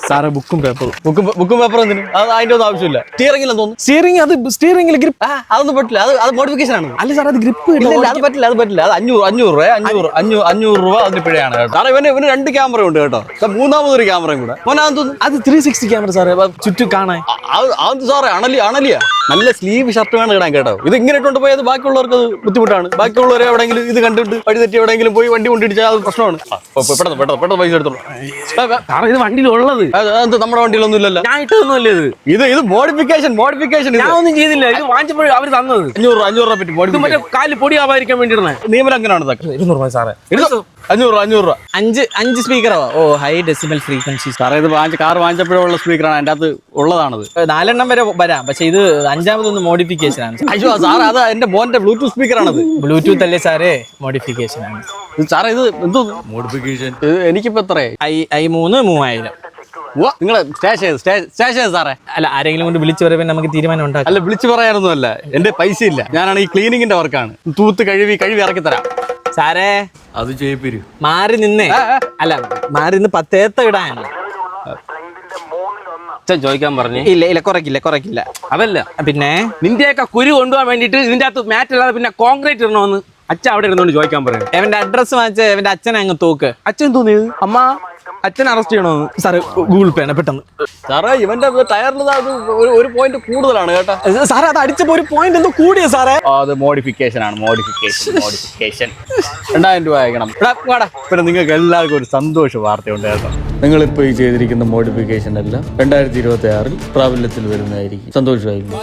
സാറേ ബുക്കും പേപ്പറും എന്തിന്? അത് അതിന്റെ ഒന്നും ആവശ്യമില്ല. സ്റ്റിയറിംഗിലെന്ന് തോന്നുന്നു. സ്റ്റിയറിംഗിൽ ഗ്രിപ്പ് അതൊന്നും പറ്റില്ല. അത് മോഡിഫിക്കേഷൻ ആണ്. അല്ല സാർ അത് ഗ്രിപ്പ് അത് പറ്റില്ല. അത് 500 രൂപ അതിന് പിഴയാണ് കേട്ടോ. സാറേ ഇവന് 2 ക്യാമറ ഉണ്ട് കേട്ടോ. മൂന്നാമതൊരു ക്യാമറയും കൂടെ. അത് 360 ക്യാമറ സാറേ, ചുറ്റും കാണാൻ. അത് സാറേ അണലിയാ. നല്ല സ്ലീവ് ഷർട്ട് വേണം ഇടാൻ കേട്ടോ. ഇത് ഇങ്ങനെ ഇട്ടുകൊണ്ട് പോയത് ബാക്കിയുള്ളവർക്ക് അത് ബുദ്ധിമുട്ടാണ്. ബാക്കിയുള്ളവരെ എവിടെയെങ്കിലും ഇത് കണ്ടിട്ട് വഴി തെറ്റി എവിടെയെങ്കിലും പോയി വണ്ടി കൊണ്ടിടിച്ചാൽ അത് പ്രശ്നമാണ്. പെട്ടെന്ന് പൈസ എടുത്തോളൂ. സാറേ ഇത് വണ്ടിയിലുള്ളത് നമ്മുടെ വണ്ടിയിലൊന്നും ഇല്ലല്ലോ. ഞാൻ ഇട്ടതൊന്നുമല്ലേ ഇത് മോഡിഫിക്കേഷൻ ഞാൻ ഒന്നും ചെയ്തില്ല. ഇത് വാങ്ങിച്ചപ്പോഴും അവര് തന്നത് 500 രൂപ പറ്റി. മറ്റേ കാല് പൊടിയാവാതിരിക്കാൻ വേണ്ടിയിരുന്നേ. നിയമം അങ്ങനെയാണ്. 200 രൂപ സാറേ. 500 രൂപ. 5 സ്പീക്കറോ? ഓ, ഹൈ ഡെസിബൽ ഫ്രീക്വൻസി. സാറേ ഇത് കാർ വാങ്ങിച്ചപ്പോഴുള്ള സ്പീക്കറാണ്. അതിന്റെ അകത്ത് ഉള്ളതാണത്. 4 വരെ വരാം. പക്ഷെ ഇത് 5ാമതൊന്ന് മോഡിഫിക്കേഷൻ ആണ്. അയ്യോ സാറേ അത് എന്റെ മോന്റെ ബ്ലൂടൂത്ത് സ്പീക്കറാണത്. ബ്ലൂടൂത്ത് അല്ലേ സാറേ? മോഡിഫിക്കേഷൻ ആണ് സാറേ. ഇത് എന്തോ മോഡിഫിക്കേഷൻ? എനിക്കിപ്പോ എത്രയായി? i3 3000. നിങ്ങളെ സ്റ്റേഷൻ സാറേ. അല്ല, ആരെങ്കിലും കൊണ്ട് വിളിച്ചു പറയുമ്പോൾ നമുക്ക് തീരുമാനം ഉണ്ടാക്കാം. അല്ല, വിളിച്ചു പറയാനൊന്നും അല്ല. എന്റെ പൈസ ഇല്ല. ഞാനാണ് ഈ ക്ലീനിങ്ങിന്റെ വർക്കാണ്. തൂത്ത് കഴുകി ഇറക്കി തരാം സാറേ. അത് ചെയ്യിപ്പിരു. മാറി നിന്നേ. അല്ല, മാറി നിന്ന് 10 ഏത്ത ഇടാൻ ചോദിക്കാൻ പറഞ്ഞു. ഇല്ല കുറയ്ക്കില്ല. അതല്ല, പിന്നെ നിന്റെയൊക്കെ കുരു കൊണ്ടുപോകാൻ വേണ്ടിട്ട് ഇതിന്റെ അകത്ത് മാറ്റ് ഇല്ലാതെ പിന്നെ കോൺക്രീറ്റ് ഇടണമെന്ന് അച്ഛൻ അവിടെ ഇരുന്നോണ്ട് ചോദിക്കാൻ പറയും. എവന്റെ അഡ്രസ് വാങ്ങിച്ച് എവന്റെ അച്ഛനെ അങ്ങ് തൂക്ക്. അച്ഛൻ തോന്നിയത് അമ്മ അച്ഛൻ അറസ്റ്റ് ചെയ്യണമെന്ന്. സാറ് ഗൂഗിൾ പേ ആണ് പെട്ടെന്ന്. സാറേ ഇവന്റെ ടയറിൽ ഒരു പോയിന്റ് കൂടുതലാണ് കേട്ടോ. സാറേ അത് അടിച്ചപ്പോ ഒരു പോയിന്റ് എന്തോ കൂടിയ സാറേ. അത് മോഡിഫിക്കേഷൻ ആണ്. മോഡിഫിക്കേഷൻ 2000 രൂപ അയക്കണം. പിന്നെ നിങ്ങൾക്ക് എല്ലാവർക്കും ഒരു സന്തോഷ വാർത്തയുണ്ട് കേട്ടോ. നിങ്ങളിപ്പോൾ ഈ ചെയ്തിരിക്കുന്ന മോഡിഫിക്കേഷൻ എല്ലാം 2026 പ്രാബല്യത്തിൽ വരുന്നതായിരിക്കും. സന്തോഷമായിരിക്കും.